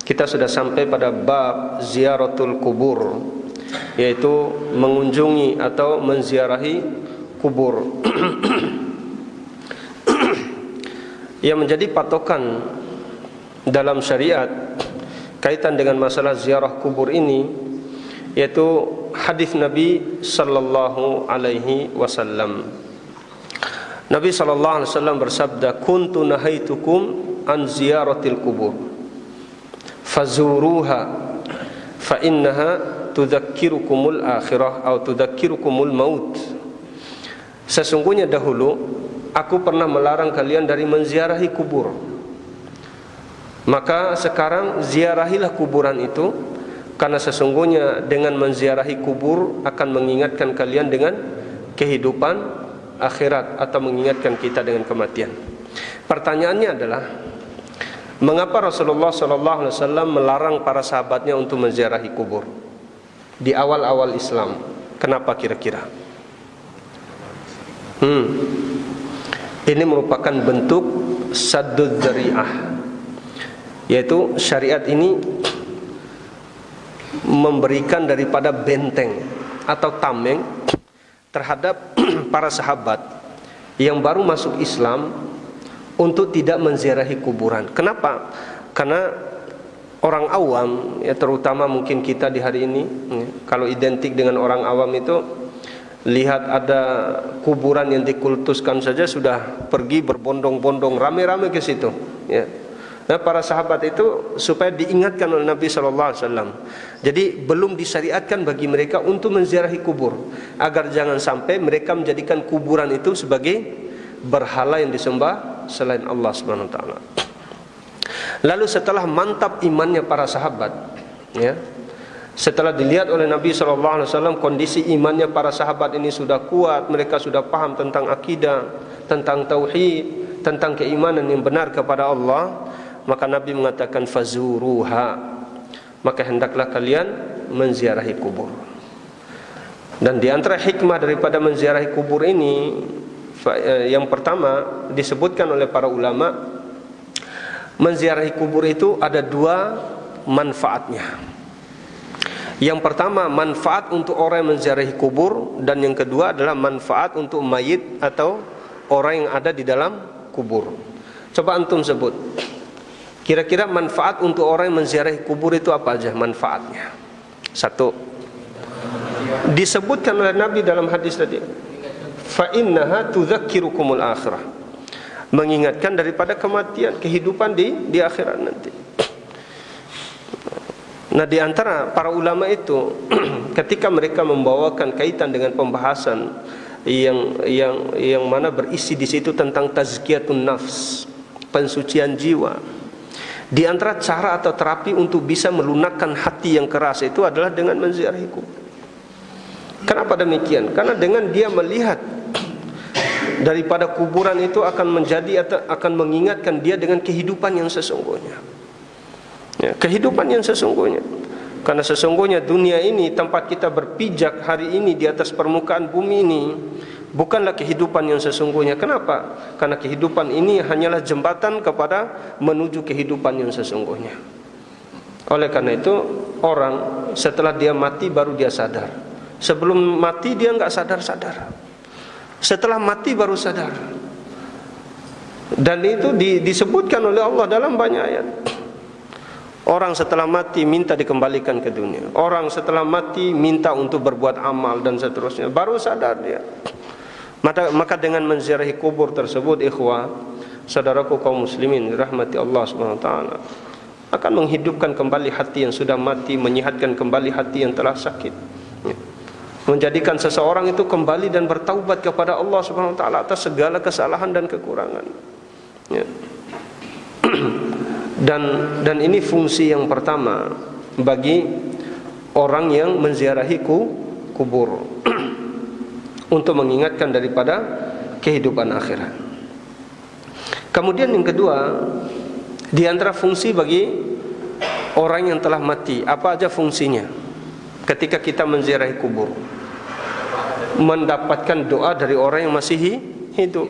Kita sudah sampai pada bab ziaratul kubur, yaitu mengunjungi atau menziarahi kubur. Yang menjadi patokan dalam syariat kaitan dengan masalah ziarah kubur ini, yaitu hadis Nabi sallallahu alaihi wasallam. Nabi sallallahu alaihi wasallam bersabda, "Kuntu nahaitukum an ziyaratil kubur, fazuruha, fa innaha tudzakirukumul akhirah atau tudzakirukumul maut." Sesungguhnya dahulu aku pernah melarang kalian dari menziarahi kubur, maka sekarang ziarahilah kuburan itu, karena sesungguhnya dengan menziarahi kubur akan mengingatkan kalian dengan kehidupan akhirat atau mengingatkan kita dengan kematian. Pertanyaannya adalah, mengapa Rasulullah SAW melarang para sahabatnya untuk menziarahi kubur di awal-awal Islam? Kenapa kira-kira? Ini merupakan bentuk saddud dzari'ah, yaitu syariat ini memberikan daripada benteng atau tameng terhadap para sahabat yang baru masuk Islam untuk tidak menziarahi kuburan. Kenapa? Karena orang awam, ya terutama mungkin kita di hari ini, kalau identik dengan orang awam itu, lihat ada kuburan yang dikultuskan saja sudah pergi berbondong-bondong rame-rame ke situ, ya. Nah, para sahabat itu supaya diingatkan oleh Nabi SAW. Jadi belum disyariatkan bagi mereka untuk menziarahi kubur, agar jangan sampai mereka menjadikan kuburan itu sebagai berhala yang disembah selain Allah Subhanahu wa taala. Lalu setelah mantap imannya para sahabat, ya, setelah dilihat oleh Nabi SAW kondisi imannya para sahabat ini sudah kuat, mereka sudah paham tentang akidah, tentang tauhid, tentang keimanan yang benar kepada Allah, maka Nabi mengatakan fazuruha, maka hendaklah kalian menziarahi kubur. Dan di antara hikmah daripada menziarahi kubur ini, yang pertama disebutkan oleh para ulama, menziarahi kubur itu ada dua manfaatnya. Yang pertama manfaat untuk orang yang menziarahi kubur, dan yang kedua adalah manfaat untuk mayit atau orang yang ada di dalam kubur. Coba antum sebut, kira-kira manfaat untuk orang yang menziarahi kubur itu apa aja manfaatnya? Satu, disebutkan oleh Nabi dalam hadis tadi, fa innaha tudzakirukumul akhirah, mengingatkan daripada kematian, kehidupan di akhirat nanti. Nah, di antara para ulama itu ketika mereka membawakan kaitan dengan pembahasan yang mana berisi di situ tentang tazkiyatun nafs, pensucian jiwa, di antara cara atau terapi untuk bisa melunakkan hati yang keras itu adalah dengan menziarahi kubur. Kenapa demikian? Karena dengan dia melihat daripada kuburan itu akan menjadi atau akan mengingatkan dia dengan kehidupan yang sesungguhnya, ya, kehidupan yang sesungguhnya. Karena sesungguhnya dunia ini, tempat kita berpijak hari ini di atas permukaan bumi ini, bukanlah kehidupan yang sesungguhnya. Kenapa? Karena kehidupan ini hanyalah jembatan kepada menuju kehidupan yang sesungguhnya. Oleh karena itu, orang setelah dia mati baru dia sadar. Sebelum mati dia enggak sadar-sadar. Setelah mati baru sadar. Dan itu disebutkan oleh Allah dalam banyak ayat. Orang setelah mati minta dikembalikan ke dunia. Orang setelah mati minta untuk berbuat amal dan seterusnya. Baru sadar dia. Maka dengan menziarahi kubur tersebut, ikhwah, saudaraku kaum muslimin rahmati Allah SWT, akan menghidupkan kembali hati yang sudah mati, menyehatkan kembali hati yang telah sakit, menjadikan seseorang itu kembali dan bertaubat kepada Allah SWT atas segala kesalahan dan kekurangan, ya. Dan ini fungsi yang pertama bagi orang yang menziarahi kubur untuk mengingatkan daripada kehidupan akhirat. Kemudian yang kedua, di antara fungsi bagi orang yang telah mati, apa aja fungsinya ketika kita menziarahi kubur? Mendapatkan doa dari orang yang masih hidup.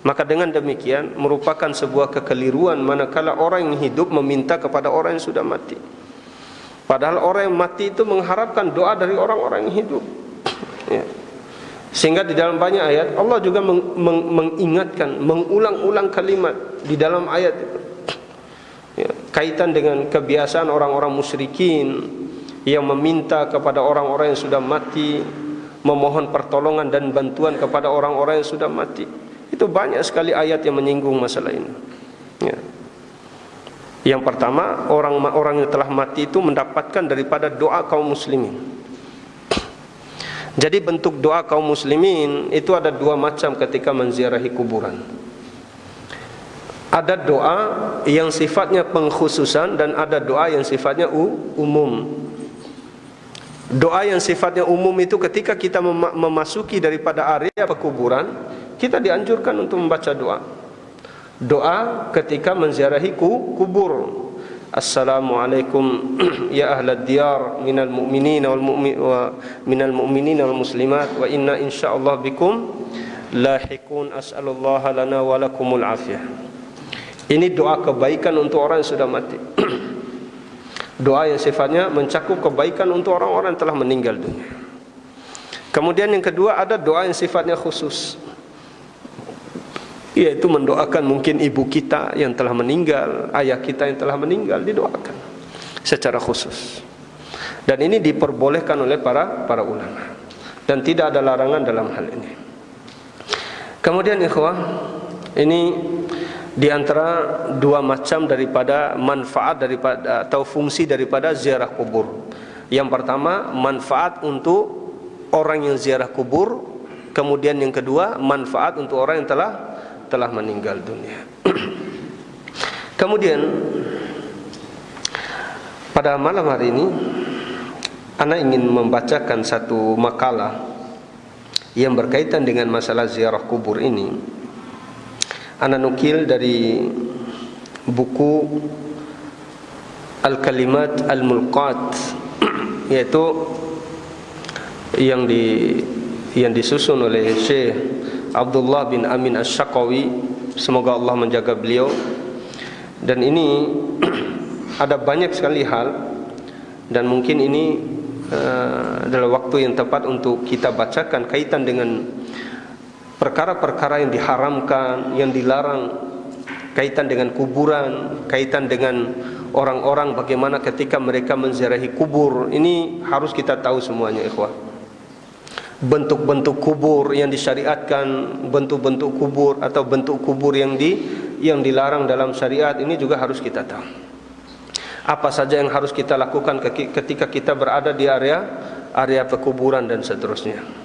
Maka dengan demikian merupakan sebuah kekeliruan manakala orang yang hidup meminta kepada orang yang sudah mati. Padahal orang yang mati itu mengharapkan doa dari orang-orang yang hidup. Ya. Sehingga di dalam banyak ayat Allah juga mengingatkan, mengulang-ulang kalimat di dalam ayat itu. Ya, kaitan dengan kebiasaan orang-orang musyrikin yang meminta kepada orang-orang yang sudah mati, memohon pertolongan dan bantuan kepada orang-orang yang sudah mati. Itu banyak sekali ayat yang menyinggung masalah ini. Ya. Yang pertama, orang yang telah mati itu mendapatkan daripada doa kaum muslimin. Jadi bentuk doa kaum muslimin itu ada dua macam ketika menziarahi kuburan. Ada doa yang sifatnya pengkhususan dan ada doa yang sifatnya umum. Doa yang sifatnya umum itu ketika kita memasuki daripada area pekuburan, kita dianjurkan untuk membaca doa. Doa ketika menziarahi kubur. Assalamualaikum ya ahlad diyar minal mu'minina wal muslimat wa inna insyaallah bikum lahiqun as'alullaha lana wa lakumul afiyah. Ini doa kebaikan untuk orang yang sudah mati. Doa yang sifatnya mencakup kebaikan untuk orang-orang yang telah meninggal dunia. Kemudian yang kedua ada doa yang sifatnya khusus, yaitu mendoakan mungkin ibu kita yang telah meninggal, ayah kita yang telah meninggal, didoakan secara khusus. Dan ini diperbolehkan oleh para ulama dan tidak ada larangan dalam hal ini. Kemudian ikhwah, ini di antara dua macam daripada manfaat daripada atau fungsi daripada ziarah kubur. Yang pertama, manfaat untuk orang yang ziarah kubur. Kemudian yang kedua, manfaat untuk orang yang telah meninggal dunia. Kemudian pada malam hari ini ana ingin membacakan satu makalah yang berkaitan dengan masalah ziarah kubur ini. Ana nukil dari buku Al-Kalimat Al-Mulqat, yaitu yang disusun oleh Syekh Abdullah bin Amin Asy-Syaqawi, semoga Allah menjaga beliau. Dan ini ada banyak sekali hal, dan mungkin ini adalah waktu yang tepat untuk kita bacakan kaitan dengan perkara-perkara yang diharamkan, yang dilarang, kaitan dengan kuburan, kaitan dengan orang-orang bagaimana ketika mereka menziarahi kubur. Ini harus kita tahu semuanya, ikhwah. Bentuk-bentuk kubur yang disyariatkan, bentuk-bentuk kubur atau bentuk kubur yang dilarang dalam syariat, ini juga harus kita tahu. Apa saja yang harus kita lakukan ketika kita berada di area pekuburan dan seterusnya.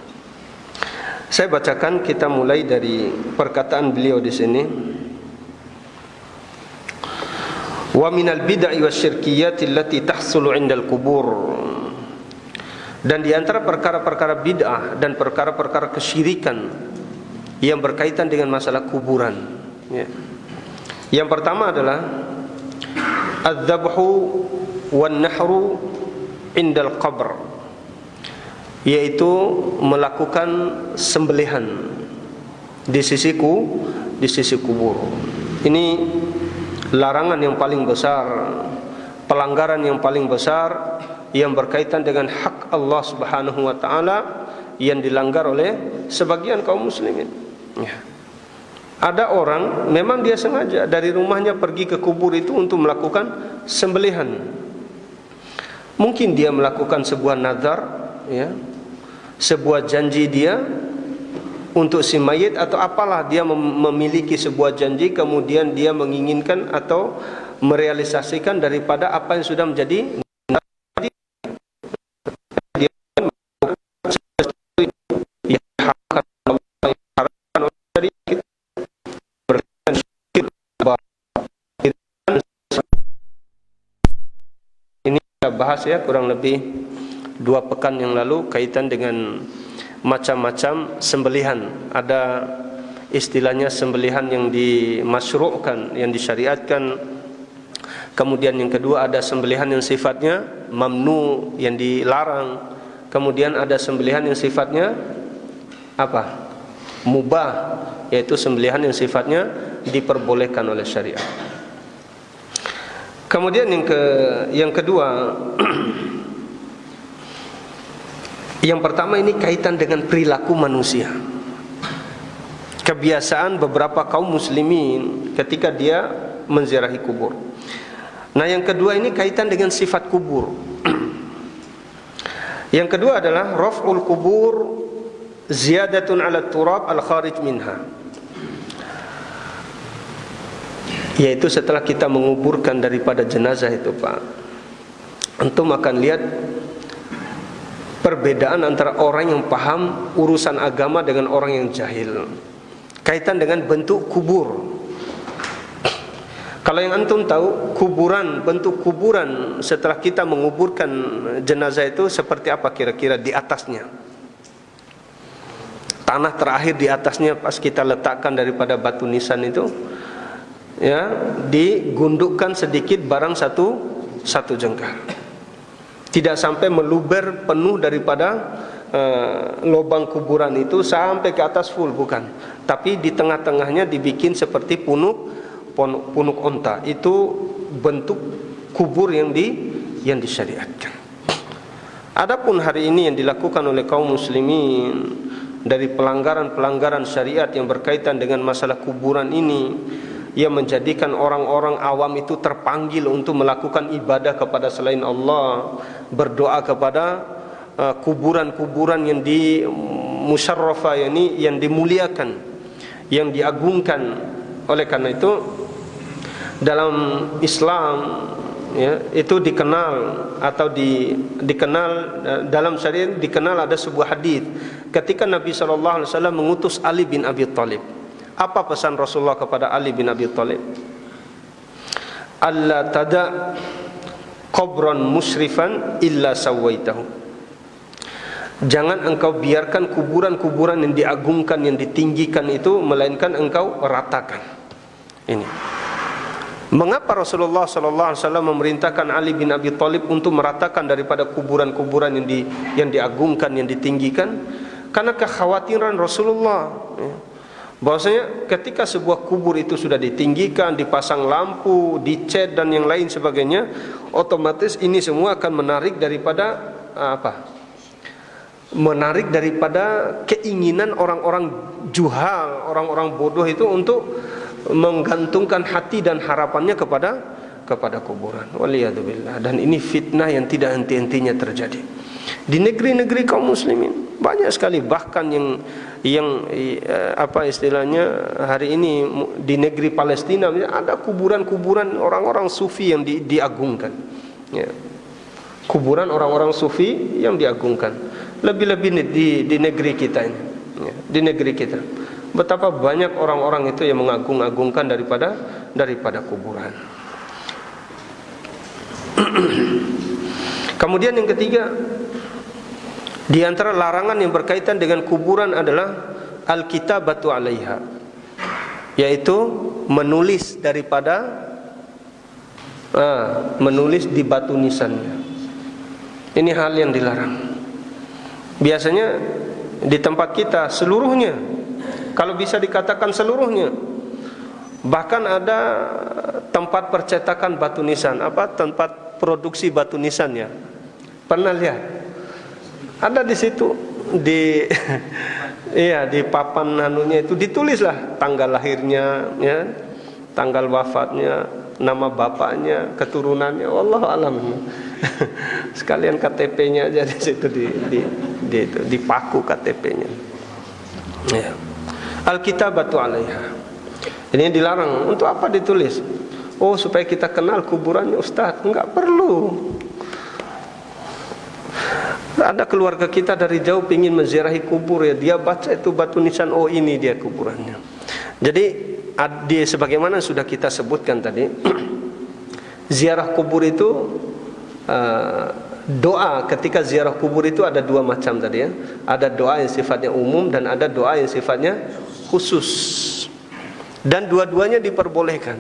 Saya bacakan, kita mulai dari perkataan beliau di sini. Wa minal bid'ah wasyirkiyat allati tahsulu 'indal qubur. Dan di antara perkara-perkara bid'ah dan perkara-perkara kesyirikan yang berkaitan dengan masalah kuburan, ya. Yang pertama adalah adz-dzabhu wan-nahru 'indal qabr, yaitu melakukan sembelihan di sisi kubur. Ini larangan yang paling besar, pelanggaran yang paling besar yang berkaitan dengan hak Allah Subhanahu wa taala yang dilanggar oleh sebagian kaum muslimin. Ya. Ada orang memang dia sengaja dari rumahnya pergi ke kubur itu untuk melakukan sembelihan. Mungkin dia melakukan sebuah nazar, ya, sebuah janji dia untuk si mayit, atau apalah, dia memiliki sebuah janji, kemudian dia menginginkan atau merealisasikan daripada apa yang sudah menjadi ini kita bahas ya kurang lebih 2 pekan yang lalu kaitan dengan macam-macam sembelihan. Ada istilahnya sembelihan yang dimasyru'kan, yang disyariatkan. Kemudian yang kedua ada sembelihan yang sifatnya mamnu, yang dilarang. Kemudian ada sembelihan yang sifatnya apa? Mubah, yaitu sembelihan yang sifatnya diperbolehkan oleh syariat. Kemudian yang kedua, yang pertama ini kaitan dengan perilaku manusia. Kebiasaan beberapa kaum muslimin ketika dia menziarahi kubur. Nah, yang kedua ini kaitan dengan sifat kubur. Yang kedua adalah raf'ul kubur ziyadatun 'ala turab al-kharij minha. Yaitu setelah kita menguburkan daripada jenazah itu, Pak, antum akan lihat perbedaan antara orang yang paham urusan agama dengan orang yang jahil. Kaitan dengan bentuk kubur. Kalau yang antum tahu, kuburan, bentuk kuburan setelah kita menguburkan jenazah itu seperti apa kira-kira di atasnya? Tanah terakhir di atasnya pas kita letakkan daripada batu nisan itu, ya, digundukkan sedikit barang satu jengkal. Tidak sampai meluber penuh daripada lubang kuburan itu sampai ke atas full, bukan. Tapi di tengah-tengahnya dibikin seperti punuk onta. Itu bentuk kubur yang disyariatkan. Adapun hari ini yang dilakukan oleh kaum muslimin dari pelanggaran-pelanggaran syariat yang berkaitan dengan masalah kuburan ini, yang menjadikan orang-orang awam itu terpanggil untuk melakukan ibadah kepada selain Allah, berdoa kepada kuburan-kuburan yang musyarrafah, yang dimuliakan, yang diagungkan. Oleh karena itu dalam Islam, ya, itu dikenal atau dikenal dalam syariat, dikenal ada sebuah hadis ketika Nabi SAW mengutus Ali bin Abi Thalib. Apa pesan Rasulullah kepada Ali bin Abi Thalib? Alla tada qabran musyrifan illa sawaitahu. Jangan engkau biarkan kuburan-kuburan yang diagungkan, yang ditinggikan itu, melainkan engkau ratakan. Ini. Mengapa Rasulullah SAW memerintahkan Ali bin Abi Thalib untuk meratakan daripada kuburan-kuburan yang diagungkan, yang ditinggikan? Karena kekhawatiran Rasulullah, ya, bahwasanya ketika sebuah kubur itu sudah ditinggikan, dipasang lampu, dicat dan yang lain sebagainya, otomatis ini semua akan menarik daripada menarik daripada keinginan orang-orang juhal, orang-orang bodoh itu untuk menggantungkan hati dan harapannya kepada kuburan. Waliyadzubillah. Dan ini fitnah yang tidak henti-hentinya terjadi di negeri-negeri kaum muslimin. Banyak sekali, bahkan yang apa istilahnya hari ini di negeri Palestina ada kuburan-kuburan orang-orang sufi yang diagungkan, ya. Kuburan orang-orang sufi yang diagungkan. Lebih-lebih di negeri kita ini, ya, di negeri kita. Betapa banyak orang-orang itu yang mengagung-agungkan daripada kuburan. Kemudian yang ketiga, di antara larangan yang berkaitan dengan kuburan adalah al-kitabatu 'alaiha, yaitu menulis menulis di batu nisannya. Ini hal yang dilarang. Biasanya di tempat kita seluruhnya, kalau bisa dikatakan seluruhnya. Bahkan ada tempat percetakan batu nisan, tempat produksi batu nisannya. Pernah lihat? Ada di situ, di papan anunya itu ditulislah tanggal lahirnya, ya, tanggal wafatnya, nama bapaknya, keturunannya, wallahu alam. Sekalian KTP-nya aja di situ dipaku KTP-nya. Ya. Al-kitabatu 'alaiha. Ini dilarang. Untuk apa ditulis? Oh, supaya kita kenal kuburannya, Ustaz. Enggak perlu. Ada keluarga kita dari jauh ingin menziarahi kubur, ya, dia baca itu batu nisan, oh ini dia kuburannya. Jadi sebagaimana sudah kita sebutkan tadi, ziarah kubur itu doa ketika ziarah kubur itu ada dua macam tadi, ya. Ada doa yang sifatnya umum dan ada doa yang sifatnya khusus. Dan dua-duanya diperbolehkan.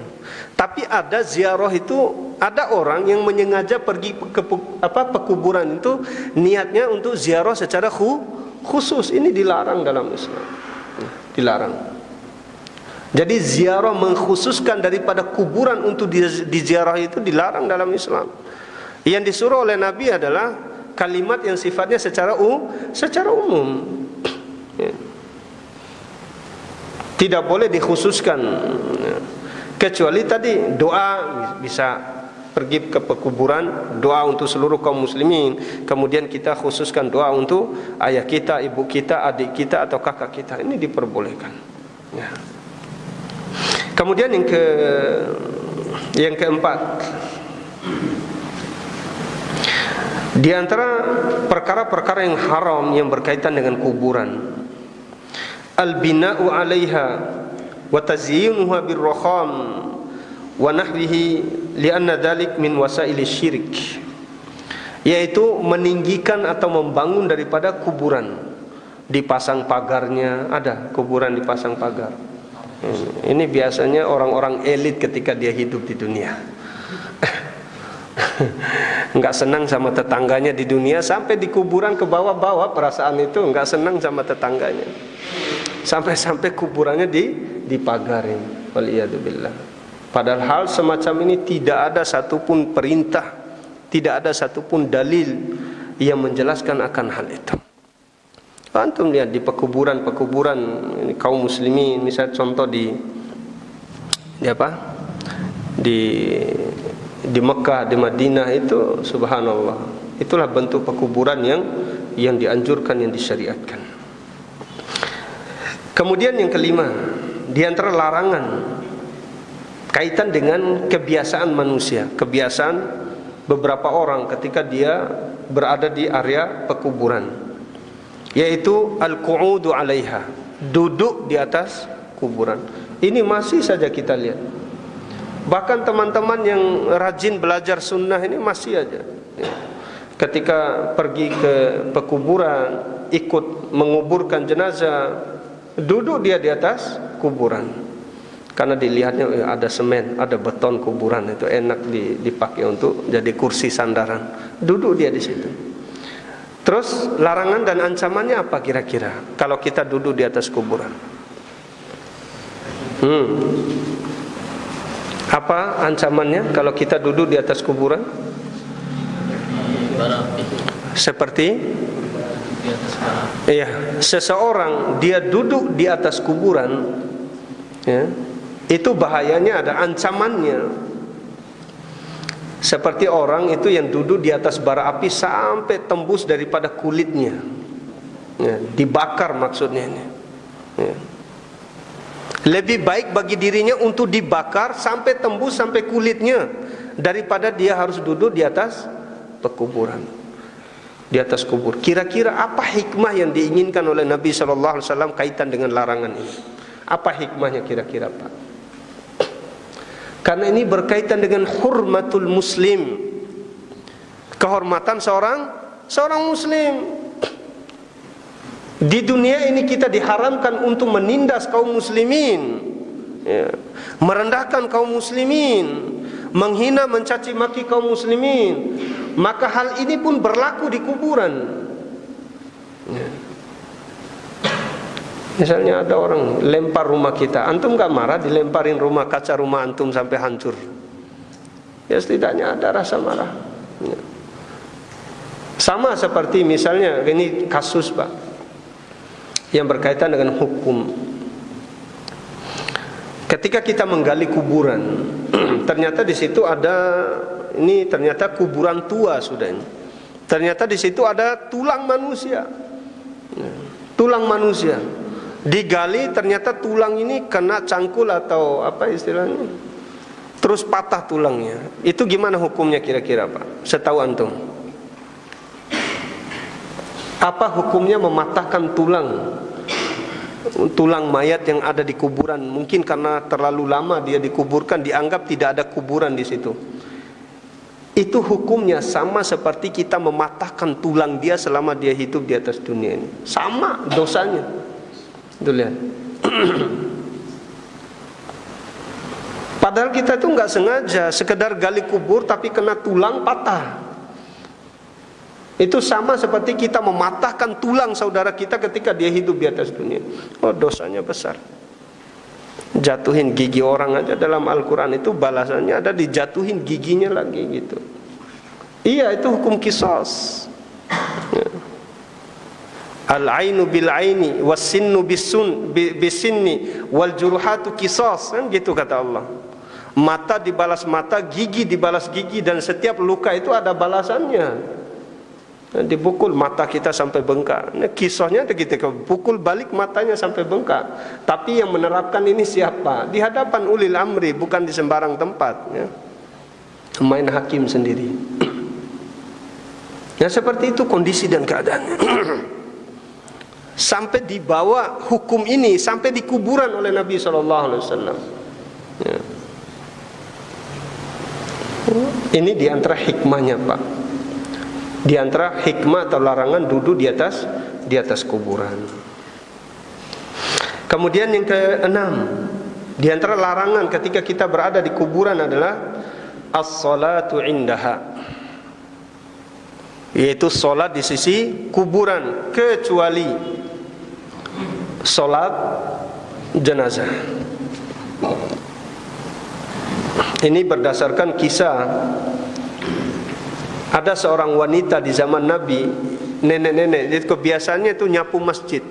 Tapi ada ziarah itu, ada orang yang menyengaja pergi ke kuburan itu niatnya untuk ziarah secara khusus. Ini dilarang dalam Islam. Dilarang. Jadi ziarah mengkhususkan daripada kuburan untuk diziarah itu dilarang dalam Islam. Yang disuruh oleh Nabi adalah kalimat yang sifatnya secara umum. Tidak boleh dikhususkan, kecuali tadi doa bisa pergi ke kuburan, doa untuk seluruh kaum muslimin. Kemudian kita khususkan doa untuk ayah kita, ibu kita, adik kita atau kakak kita. Ini diperbolehkan. Ya. Kemudian yang keempat, di antara perkara-perkara yang haram yang berkaitan dengan kuburan, al-bina'u 'alaiha wa tazyinuha bir-rakham wa nahwihi li'anna dzalik min wasail syirik, yaitu meninggikan atau membangun daripada kuburan, dipasang pagarnya, ada kuburan dipasang pagar. Ini biasanya orang-orang elit ketika dia hidup di dunia. Enggak senang sama tetangganya di dunia, sampai di kuburan ke bawah-bawah perasaan itu, enggak senang sama tetangganya. Sampai-sampai kuburannya dipagarin. Waliyadzubillah. Padahal hal semacam ini tidak ada satupun perintah, tidak ada satupun dalil yang menjelaskan akan hal itu. Antum lihat di pekuburan-pekuburan kaum muslimin, misalnya contoh di Mekah, di Madinah itu, subhanallah, itulah bentuk pekuburan yang dianjurkan, yang disyariatkan. Kemudian yang kelima, di antara larangan kaitan dengan kebiasaan manusia, kebiasaan beberapa orang ketika dia berada di area pekuburan, yaitu al-qu'udu 'alaiha, duduk di atas kuburan. Ini masih saja kita lihat. Bahkan teman-teman yang rajin belajar sunnah ini masih aja, ketika pergi ke pekuburan, ikut menguburkan jenazah, duduk dia di atas kuburan, karena dilihatnya ada semen, ada beton kuburan, itu enak dipakai untuk jadi kursi sandaran. Duduk dia di situ. Terus larangan dan ancamannya apa kira-kira kalau kita duduk di atas kuburan? Apa ancamannya kalau kita duduk di atas kuburan? Seperti seseorang dia duduk di atas kuburan, ya, itu bahayanya, ada ancamannya. Seperti orang itu yang duduk di atas bara api sampai tembus daripada kulitnya, ya, dibakar maksudnya ini, ya. Lebih baik bagi dirinya untuk dibakar sampai tembus sampai kulitnya daripada dia harus duduk di atas pekuburan, di atas kubur. Kira-kira apa hikmah yang diinginkan oleh Nabi SAW kaitan dengan larangan ini? Apa hikmahnya kira-kira, Pak? Karena ini berkaitan dengan hurmatul muslim, kehormatan seorang muslim. Di dunia ini kita diharamkan untuk menindas kaum muslimin, ya, merendahkan kaum muslimin, menghina, mencaci maki kaum muslimin. Maka hal ini pun berlaku di kuburan, ya. Misalnya ada orang lempar rumah kita, antum gak marah dilemparin rumah, kaca rumah antum sampai hancur? Ya setidaknya ada rasa marah, ya. Sama seperti misalnya ini kasus, Pak, yang berkaitan dengan hukum. Ketika kita menggali kuburan, ternyata di situ ada, ini ternyata kuburan tua sudah ini. Ternyata di situ ada tulang manusia, tulang manusia. Digali ternyata tulang ini kena cangkul atau apa istilahnya, terus patah tulangnya. Itu gimana hukumnya kira-kira, Pak? Setahu antum, apa hukumnya mematahkan tulang mayat yang ada di kuburan? Mungkin karena terlalu lama dia dikuburkan, dianggap tidak ada kuburan di situ. Itu hukumnya sama seperti kita mematahkan tulang dia selama dia hidup di atas dunia ini. Sama dosanya. Tuh lihat. Padahal kita tuh nggak sengaja sekedar gali kubur tapi kena tulang patah. Itu sama seperti kita mematahkan tulang saudara kita ketika dia hidup di atas dunia. Oh, dosanya besar. Jatuhin gigi orang aja dalam Al-Quran itu balasannya ada dijatuhin giginya lagi gitu. Iya, itu hukum qisas. Al-ainu bil-aini was-sinnu bis-sinni wal juruhatu qisas, kan gitu kata Allah. Mata dibalas mata, gigi dibalas gigi, dan setiap luka itu ada balasannya. Dipukul mata kita sampai bengkak. Nah, kisahnya kita pukul balik matanya sampai bengkak. Tapi yang menerapkan ini siapa? Di hadapan ulil amri, bukan di sembarang tempat, ya. Main hakim sendiri. Ya, seperti itu kondisi dan keadaannya. Sampai dibawa hukum ini sampai di kuburan oleh Nabi SAW. Ya. Ini diantara hikmahnya, Pak. Di antara hikmah atau larangan duduk di atas kuburan. Kemudian yang keenam, di antara larangan ketika kita berada di kuburan adalah as-salatu indaha, yaitu salat di sisi kuburan, kecuali salat jenazah. Ini berdasarkan kisah. Ada seorang wanita di zaman Nabi, nenek-nenek, jadi kebiasaannya itu nyapu masjid.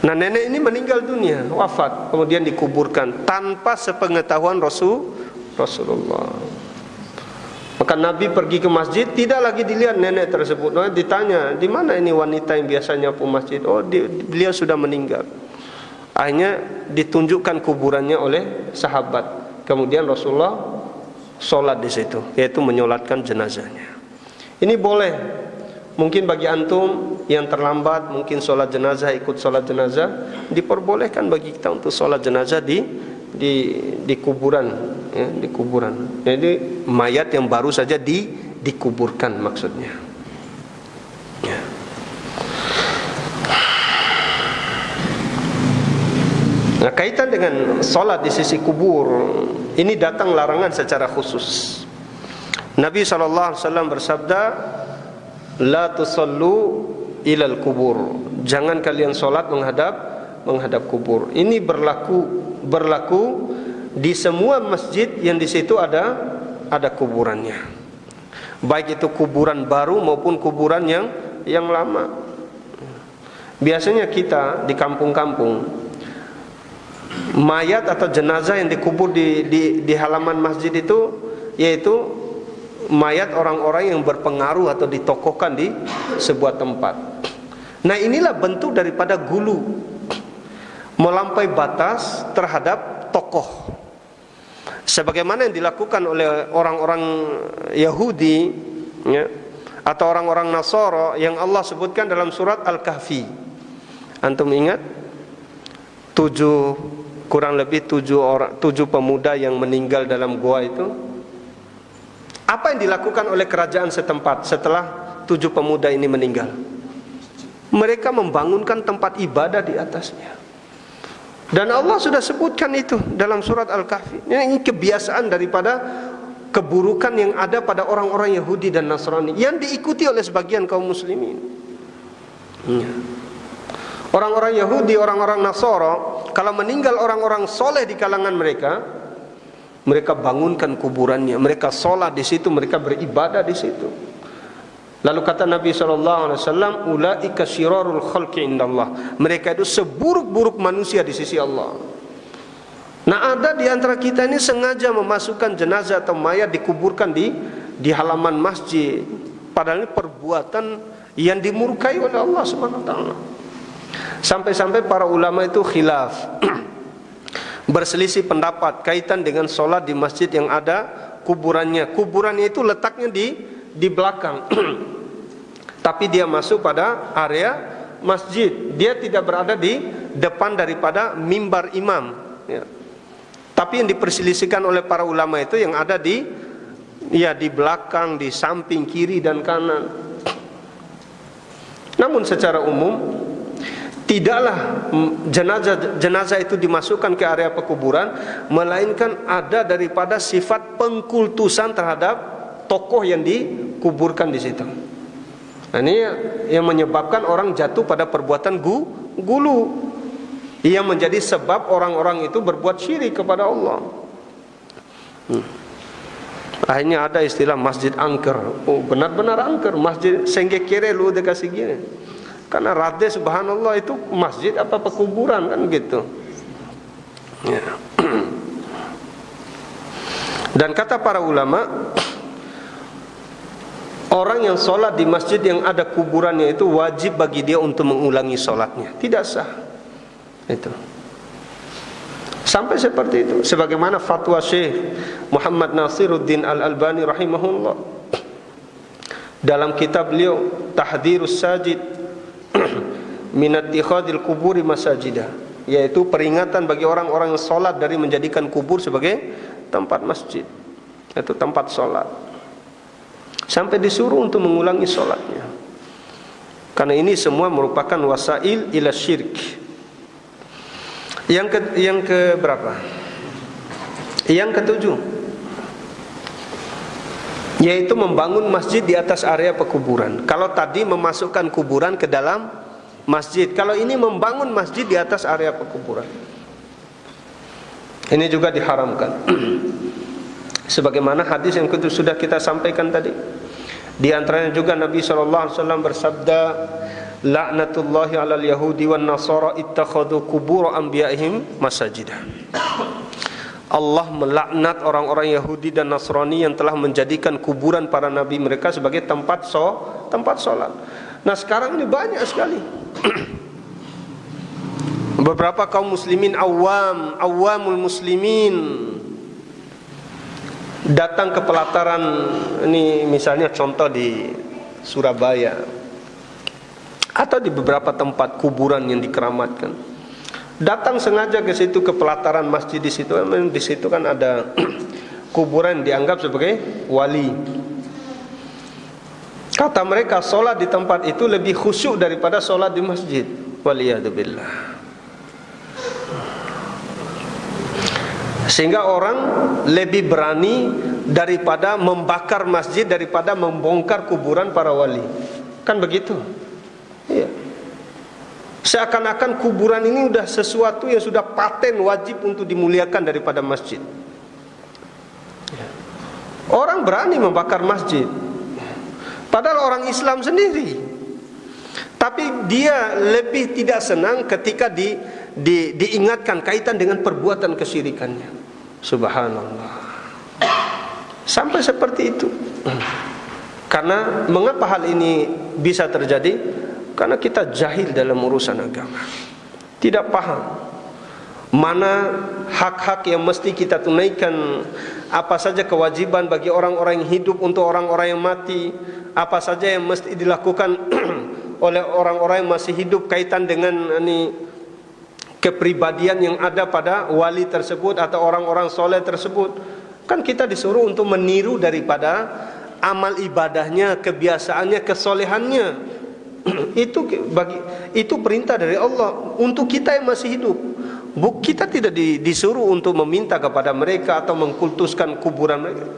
Nah, nenek ini meninggal dunia, wafat, kemudian dikuburkan tanpa sepengetahuan Rasulullah. Maka Nabi pergi ke masjid, tidak lagi dilihat nenek tersebut. Nah, ditanya, di mana ini wanita yang biasa nyapu masjid? Oh, beliau sudah meninggal. Akhirnya ditunjukkan kuburannya oleh sahabat. Kemudian Rasulullah sholat di situ, yaitu menyolatkan jenazahnya. Ini boleh. Mungkin bagi antum yang terlambat, mungkin sholat jenazah, ikut sholat jenazah, diperbolehkan bagi kita untuk sholat jenazah di kuburan, ya, di kuburan. Jadi mayat yang baru saja dikuburkan maksudnya. Ya. Nah, kaitan dengan sholat di sisi kubur, ini datang larangan secara khusus. Nabi SAW bersabda, la tusallu ilal kubur, jangan kalian sholat menghadap kubur. Ini berlaku di semua masjid yang di situ ada kuburannya, baik itu kuburan baru maupun kuburan yang lama. Biasanya kita di kampung-kampung, mayat atau jenazah yang dikubur di halaman masjid itu, yaitu mayat orang-orang yang berpengaruh atau ditokohkan di sebuah tempat. Nah, inilah bentuk daripada gulu, melampaui batas terhadap tokoh, sebagaimana yang dilakukan oleh orang-orang Yahudi, ya, atau orang-orang Nasara yang Allah sebutkan dalam surat Al-Kahfi. Antum ingat? Kurang lebih 7 pemuda yang meninggal dalam gua itu. Apa yang dilakukan oleh kerajaan setempat setelah 7 pemuda ini meninggal? Mereka membangunkan tempat ibadah di atasnya. Dan Allah sudah sebutkan itu dalam surat Al-Kahfi. Ini kebiasaan daripada keburukan yang ada pada orang-orang Yahudi dan Nasrani yang diikuti oleh sebagian kaum muslimin. Orang-orang Yahudi, orang-orang Nasara, kalau meninggal orang-orang soleh di kalangan mereka, mereka bangunkan kuburannya, mereka sholat di situ, mereka beribadah di situ. Lalu kata Nabi SAW, ulaika syirarul khalqi indallah, mereka itu seburuk-buruk manusia di sisi Allah. Nah, ada di antara kita ini sengaja memasukkan jenazah atau mayat dikuburkan di halaman masjid, padahal ini perbuatan yang dimurkai oleh Allah SWT. Sampai-sampai para ulama itu khilaf, berselisih pendapat kaitan dengan sholat di masjid yang ada kuburannya. Kuburannya itu letaknya di belakang, tapi dia masuk pada area masjid. Dia tidak berada di depan daripada mimbar imam, ya. Tapi yang diperselisihkan oleh para ulama itu yang ada di belakang, di samping kiri dan kanan. Namun secara umum, tidaklah jenazah itu dimasukkan ke area pekuburan, melainkan ada daripada sifat pengkultusan terhadap tokoh yang dikuburkan di situ. Nah, ini yang menyebabkan orang jatuh pada perbuatan gulu. yang menjadi sebab orang-orang itu berbuat syirik kepada Allah. Akhirnya ada istilah masjid angker. Oh, benar-benar angker, masjid sengge kere lu udah kasih gini. Karena rade subhanallah itu masjid apa pekuburan kan gitu. Ya. Dan kata para ulama, orang yang sholat di masjid yang ada kuburannya itu wajib bagi dia untuk mengulangi sholatnya. Tidak sah. Itu. Sampai seperti itu. Sebagaimana fatwa Syekh Muhammad Nasiruddin Al-Albani rahimahullah dalam kitab beliau Tahdhirus Sajid min ittikhadil quburi masajidah, yaitu peringatan bagi orang-orang yang sholat dari menjadikan kubur sebagai tempat masjid, itu tempat sholat. Sampai disuruh untuk mengulangi sholatnya. Karena ini semua merupakan wasail ila syirk. Yang ke berapa? Yang ketujuh, yaitu membangun masjid di atas area pekuburan. Kalau tadi memasukkan kuburan ke dalam masjid, kalau ini membangun masjid di atas area pekuburan, ini juga diharamkan. Sebagaimana hadis yang sudah kita sampaikan tadi. Di antaranya juga Nabi SAW bersabda, la'natullahi 'alal yahudi wan nasara ittakhadhu qubur anbiya'ihim masajidah. Allah melaknat orang-orang Yahudi dan Nasrani yang telah menjadikan kuburan para nabi mereka sebagai tempat sholat. Nah sekarang ini banyak sekali beberapa kaum muslimin awamul muslimin datang ke pelataran ini, misalnya contoh di Surabaya atau di beberapa tempat kuburan yang dikeramatkan, datang sengaja ke situ, ke pelataran masjid di situ. Di situ kan ada kuburan dianggap sebagai wali. Kata mereka sholat di tempat itu lebih khusyuk daripada sholat di masjid. Waliyadzubillah. Sehingga orang lebih berani daripada membakar masjid daripada membongkar kuburan para wali. Kan begitu? Iya. Seakan-akan kuburan ini sudah sesuatu yang sudah paten wajib untuk dimuliakan daripada masjid. Orang berani membakar masjid, padahal orang Islam sendiri. Tapi dia lebih tidak senang ketika diingatkan kaitan dengan perbuatan kesyirikannya. Subhanallah. Sampai seperti itu. Karena mengapa hal ini bisa terjadi? Karena kita jahil dalam urusan agama, tidak paham mana hak-hak yang mesti kita tunaikan, apa saja kewajiban bagi orang-orang yang hidup untuk orang-orang yang mati, apa saja yang mesti dilakukan oleh orang-orang yang masih hidup kaitan dengan kepribadian yang ada pada wali tersebut atau orang-orang soleh tersebut. Kan kita disuruh untuk meniru daripada amal ibadahnya, kebiasaannya, kesolehannya. Itu perintah dari Allah untuk kita yang masih hidup. Kita tidak disuruh untuk meminta kepada mereka atau mengkultuskan kuburan mereka.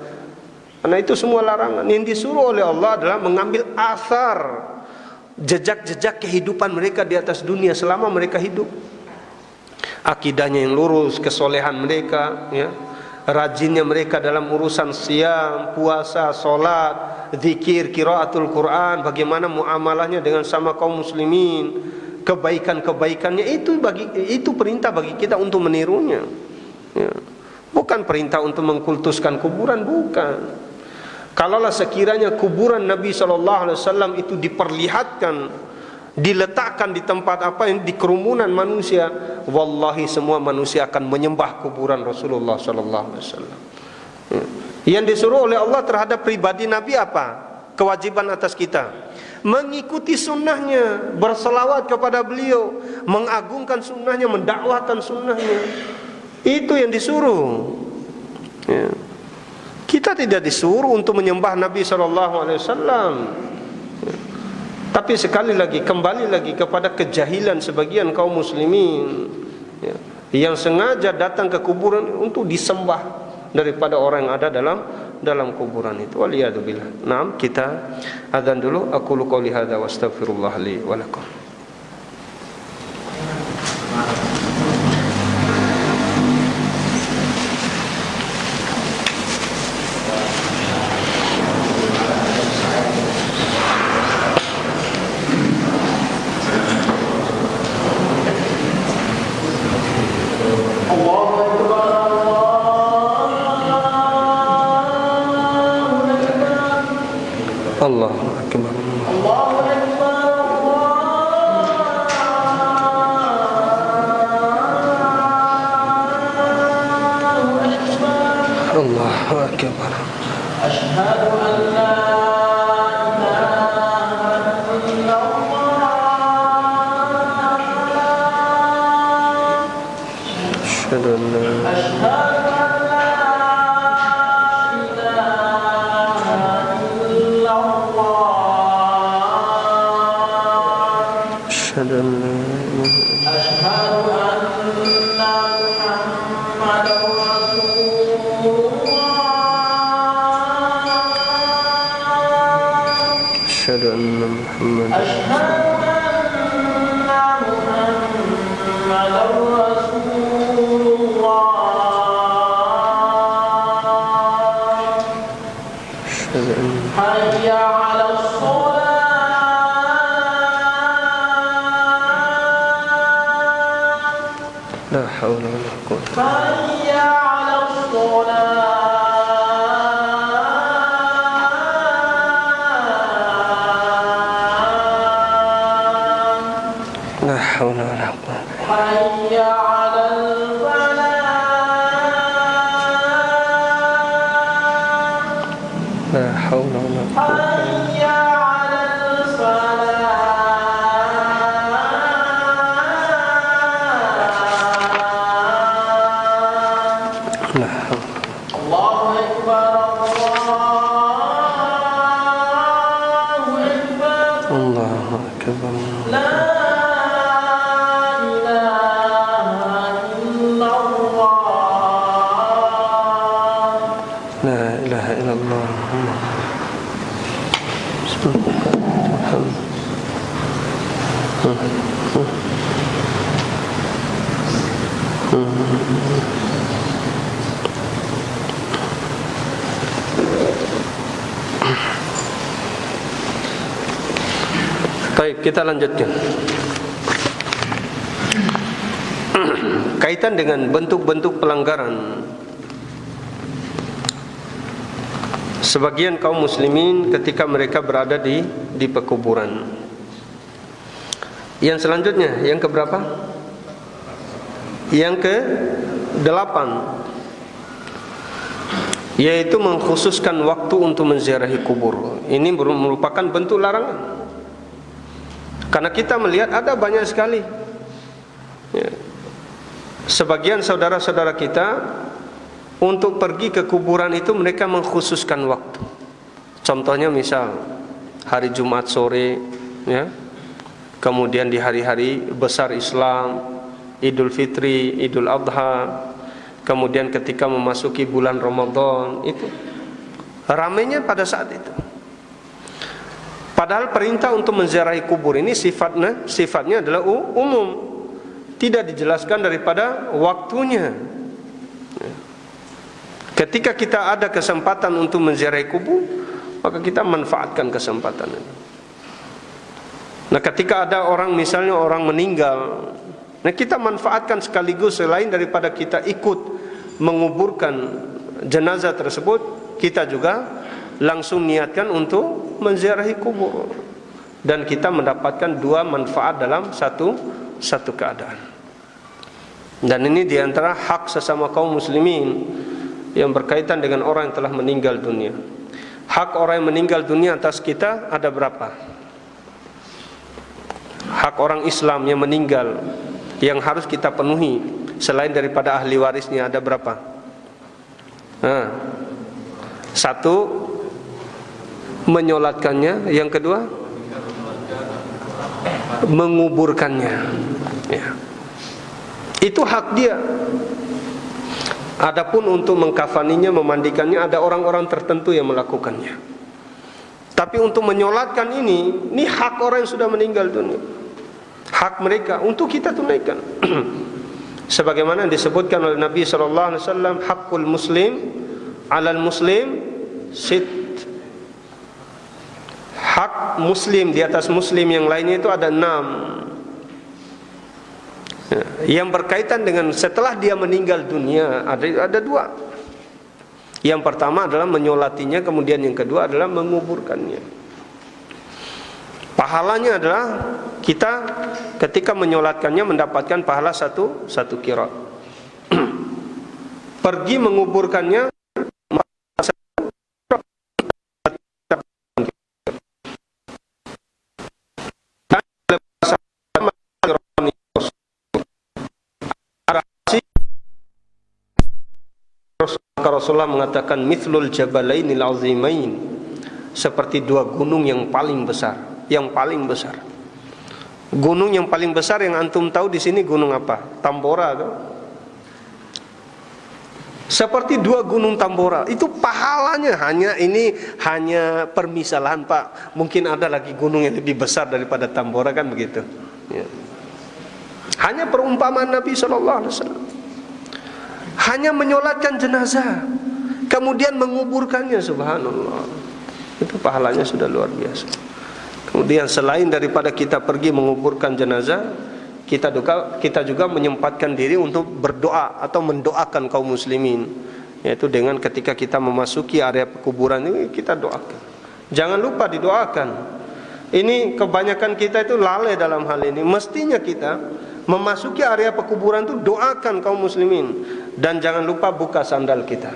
Karena itu semua larangan. Yang disuruh oleh Allah adalah mengambil asar, jejak-jejak kehidupan mereka di atas dunia selama mereka hidup. Akidahnya yang lurus, kesolehan mereka, ya, rajinnya mereka dalam urusan siam, puasa, solat, zikir, qiraatul Quran, bagaimana muamalahnya dengan sama kaum muslimin, kebaikan-kebaikannya, itu perintah bagi kita untuk menirunya, ya. Bukan perintah untuk mengkultuskan kuburan, bukan. Kalaulah sekiranya kuburan Nabi SAW itu diperlihatkan, diletakkan di tempat apa yang di kerumunan manusia, wallahi semua manusia akan menyembah kuburan Rasulullah SAW. Yang disuruh oleh Allah terhadap pribadi Nabi apa? Kewajiban atas kita mengikuti sunnahnya, berselawat kepada beliau, mengagungkan sunnahnya, mendakwahkan sunnahnya. Itu yang disuruh, ya. Kita tidak disuruh untuk menyembah Nabi SAW. Tapi sekali lagi, kembali lagi kepada kejahilan sebagian kaum muslimin, ya, yang sengaja datang ke kuburan untuk disembah daripada orang yang ada dalam kuburan itu. Waliyadzubillah. Nah, kita adzan dulu. Aqulu qouli hadza wa astaghfirullah li wa lakum. Allahu akbar. Allahu akbar. Allahu akbar. Asyhadu an la ilaha illallah. Asyhadu an la أشهد أن لا أشهد أن محمدا رسول الله أشهد أن محمدا أشهد أن محمدا رسول الله أشهد أن حي على الصلاة لا حول ولا قوة حي على الصلاة لا حول ولا قوة حي على الفلاح لا حول ولا قوة حي على الفلاح لا حول الله أكبر الله أكبر الله أكبر لا إله إلا الله لا إله إلا الله بسم الله الرحمن Baik, kita lanjutkan. Kaitan dengan bentuk-bentuk pelanggaran sebagian kaum muslimin ketika mereka berada di pekuburan. Yang selanjutnya, yang keberapa? Yang ke-8, yaitu mengkhususkan waktu untuk menziarahi kubur. Ini merupakan bentuk larangan. Karena kita melihat ada banyak sekali ya, sebagian saudara-saudara kita untuk pergi ke kuburan itu mereka mengkhususkan waktu. Contohnya misal hari Jumat sore ya, kemudian di hari-hari besar Islam, Idul Fitri, Idul Adha, kemudian ketika memasuki bulan Ramadan, itu ramainya pada saat itu. Padahal perintah untuk menziarahi kubur ini sifatnya adalah umum, tidak dijelaskan daripada waktunya. Ketika kita ada kesempatan untuk menziarahi kubur, maka kita manfaatkan kesempatan itu. Nah, ketika ada orang, misalnya orang meninggal, nah kita manfaatkan sekaligus, selain daripada kita ikut menguburkan jenazah tersebut, kita juga langsung niatkan untuk menziarahi kubur, dan kita mendapatkan dua manfaat dalam satu keadaan. Dan ini diantara hak sesama kaum muslimin yang berkaitan dengan orang yang telah meninggal dunia. Hak orang yang meninggal dunia atas kita ada berapa? Hak orang Islam yang meninggal yang harus kita penuhi selain daripada ahli warisnya ada berapa? Satu, menyolatkannya. Yang kedua, menguburkannya ya. Itu hak dia. Adapun untuk mengkafaninya, memandikannya, ada orang-orang tertentu yang melakukannya. Tapi untuk menyolatkan ini hak orang yang sudah meninggal dunia. Hak mereka untuk kita tunaikan. Sebagaimana disebutkan oleh Nabi SAW, hakul muslim alal muslim sit. Hak muslim di atas muslim yang lainnya itu ada 6. Yang berkaitan dengan setelah dia meninggal dunia ada 2. Yang pertama adalah menyolatinya, kemudian yang kedua adalah menguburkannya. Pahalanya adalah kita ketika menyolatkannya mendapatkan pahala satu qiraat. Pergi menguburkannya Rasulullah mengatakan mithlul jabalainil azimain, seperti dua gunung yang paling besar, Gunung yang paling besar yang antum tahu di sini gunung apa? Tambora kan? Seperti dua gunung Tambora. Itu pahalanya hanya permisalan, Pak. Mungkin ada lagi gunung yang lebih besar daripada Tambora kan begitu. Ya. Hanya perumpamaan Nabi SAW. Hanya menyolatkan jenazah, kemudian menguburkannya, subhanallah. Itu pahalanya sudah luar biasa. Kemudian selain daripada kita pergi menguburkan jenazah, kita juga menyempatkan diri untuk berdoa atau mendoakan kaum muslimin, yaitu dengan ketika kita memasuki area pekuburan ini kita doakan. Jangan lupa didoakan. Ini kebanyakan kita itu lalai dalam hal ini. Mestinya kita memasuki area pekuburan itu doakan kaum muslimin, dan jangan lupa buka sandal kita.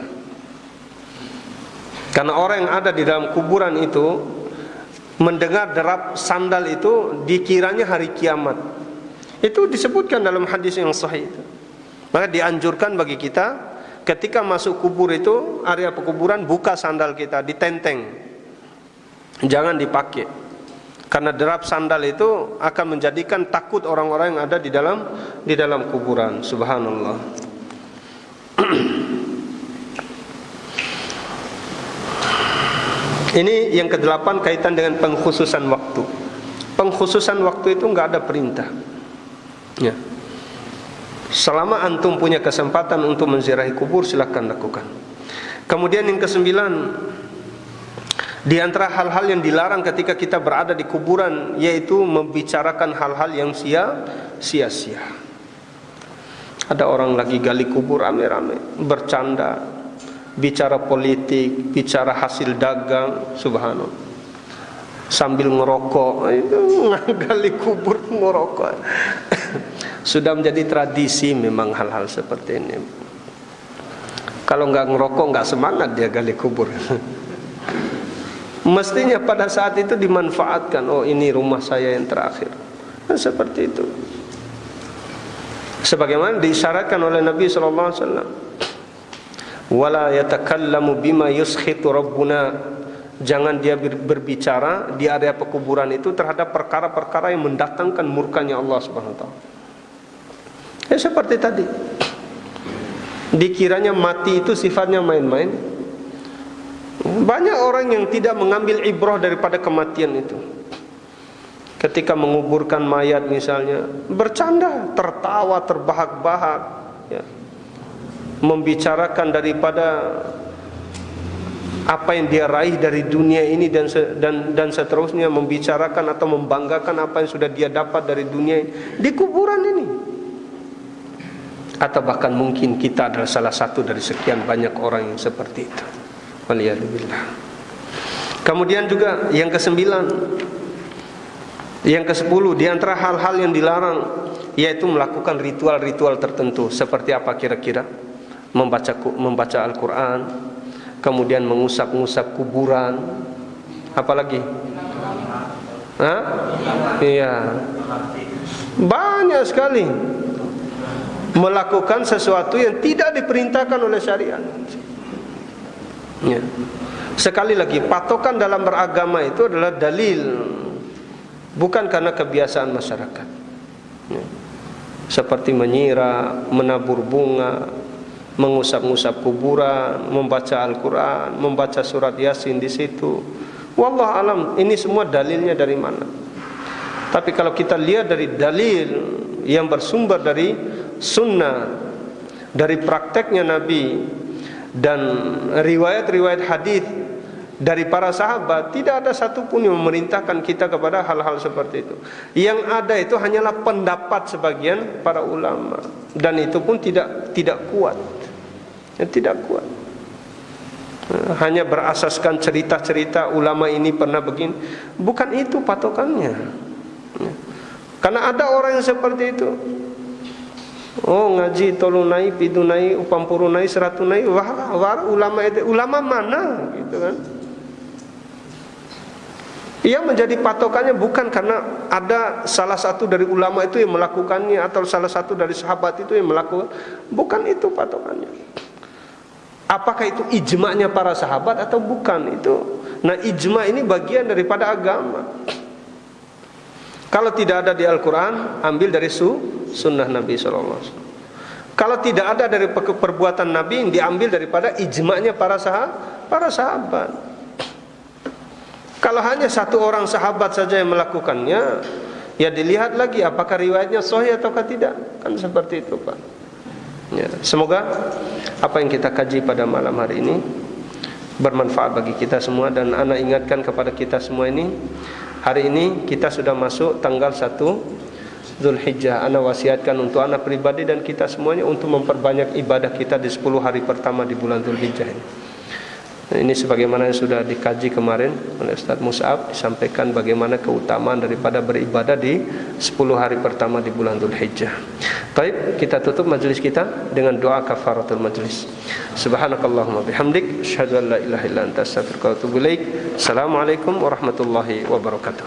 Karena orang yang ada di dalam kuburan itu mendengar derap sandal itu dikiranya hari kiamat. Itu disebutkan dalam hadis yang sahih itu. Maka dianjurkan bagi kita ketika masuk kubur itu, area pekuburan, buka sandal kita, ditenteng. Jangan dipakai. Karena derap sandal itu akan menjadikan takut orang-orang yang ada di dalam kuburan. Subhanallah. Ini yang ke-8 kaitan dengan pengkhususan waktu. Pengkhususan waktu itu enggak ada perintah. Ya. Selama antum punya kesempatan untuk menziarahi kubur, silakan lakukan. Kemudian yang ke-9, di antara hal-hal yang dilarang ketika kita berada di kuburan, yaitu membicarakan hal-hal yang sia-sia. Ada orang lagi gali kubur rame-rame, bercanda, bicara politik, bicara hasil dagang, subhanallah, sambil ngerokok. Itu gali kubur ngerokok. Sudah menjadi tradisi memang hal-hal seperti ini. Kalau nggak ngerokok nggak semangat dia gali kubur. Mestinya pada saat itu dimanfaatkan. Oh, ini rumah saya yang terakhir. Nah, seperti itu. Sebagaimana disyaratkan oleh Nabi SAW. Wala yatakallamu bima yuskhitu rabbuna. Jangan dia berbicara di area pekuburan itu terhadap perkara-perkara yang mendatangkan murkanya Allah Subhanahu wa taala. Ya seperti tadi. Dikiranya mati itu sifatnya main-main. Banyak orang yang tidak mengambil ibrah daripada kematian itu. Ketika menguburkan mayat misalnya, bercanda, tertawa, terbahak-bahak, ya. Membicarakan daripada apa yang dia raih dari dunia ini dan seterusnya, membicarakan atau membanggakan apa yang sudah dia dapat dari dunia di kuburan ini. Atau bahkan mungkin kita adalah salah satu dari sekian banyak orang yang seperti itu. Waliyadzubillah. Kemudian juga yang ke-9, yang ke-10, di antara hal-hal yang dilarang yaitu melakukan ritual-ritual tertentu. Seperti apa kira-kira? Membaca Al-Quran, kemudian mengusap-ngusap kuburan, apalagi? Hah? Iya. Banyak sekali melakukan sesuatu yang tidak diperintahkan oleh syariat. Ya. Sekali lagi, patokan dalam beragama itu adalah dalil, bukan karena kebiasaan masyarakat. Ya. Seperti menyirah, menabur bunga, mengusap-ngusap kuburan, membaca Al-Quran, membaca surat Yasin di situ. Wallahu alam, ini semua dalilnya dari mana? Tapi kalau kita lihat dari dalil yang bersumber dari sunnah, dari prakteknya Nabi dan riwayat-riwayat hadis dari para sahabat, tidak ada satupun yang memerintahkan kita kepada hal-hal seperti itu. Yang ada itu hanyalah pendapat sebagian para ulama, dan itu pun tidak kuat. Tidak kuat. hanya berasaskan cerita-cerita ulama ini pernah begini. Bukan itu patokannya. Karena ada orang yang seperti itu. Oh, ngaji tolunai, pidunai, upampurunai, seratunai, wah ulama itu, ulama mana gitu kan. Ia menjadi patokannya bukan karena ada salah satu dari ulama itu yang melakukannya atau salah satu dari sahabat itu yang melakukan. Bukan itu patokannya. Apakah itu ijma'nya para sahabat atau bukan itu? Nah, ijma' ini bagian daripada agama. Kalau tidak ada di Al-Quran, ambil dari sunnah Nabi SAW. Kalau tidak ada dari perbuatan Nabi, diambil daripada ijma'nya para sahabat. Kalau hanya satu orang sahabat saja yang melakukannya, ya dilihat lagi apakah riwayatnya sahih ataukah tidak. Kan seperti itu, Pak. Ya, semoga apa yang kita kaji pada malam hari ini bermanfaat bagi kita semua. Dan ana ingatkan kepada kita semua ini, hari ini kita sudah masuk tanggal 1 Zulhijjah. Ana wasiatkan untuk ana pribadi dan kita semuanya untuk memperbanyak ibadah kita di 10 hari pertama di bulan Zulhijjah ini. Ini sebagaimana yang sudah dikaji kemarin oleh Ustaz Mus'ab, disampaikan bagaimana keutamaan daripada beribadah di 10 hari pertama di bulan Dzulhijjah. Baik, kita tutup majelis kita dengan doa kafaratul majelis. Subhanakallahumma bihamdik, asyhadu an la ilaha illa anta, astaghfiruka wa atubu ilaik. Assalamualaikum warahmatullahi wabarakatuh.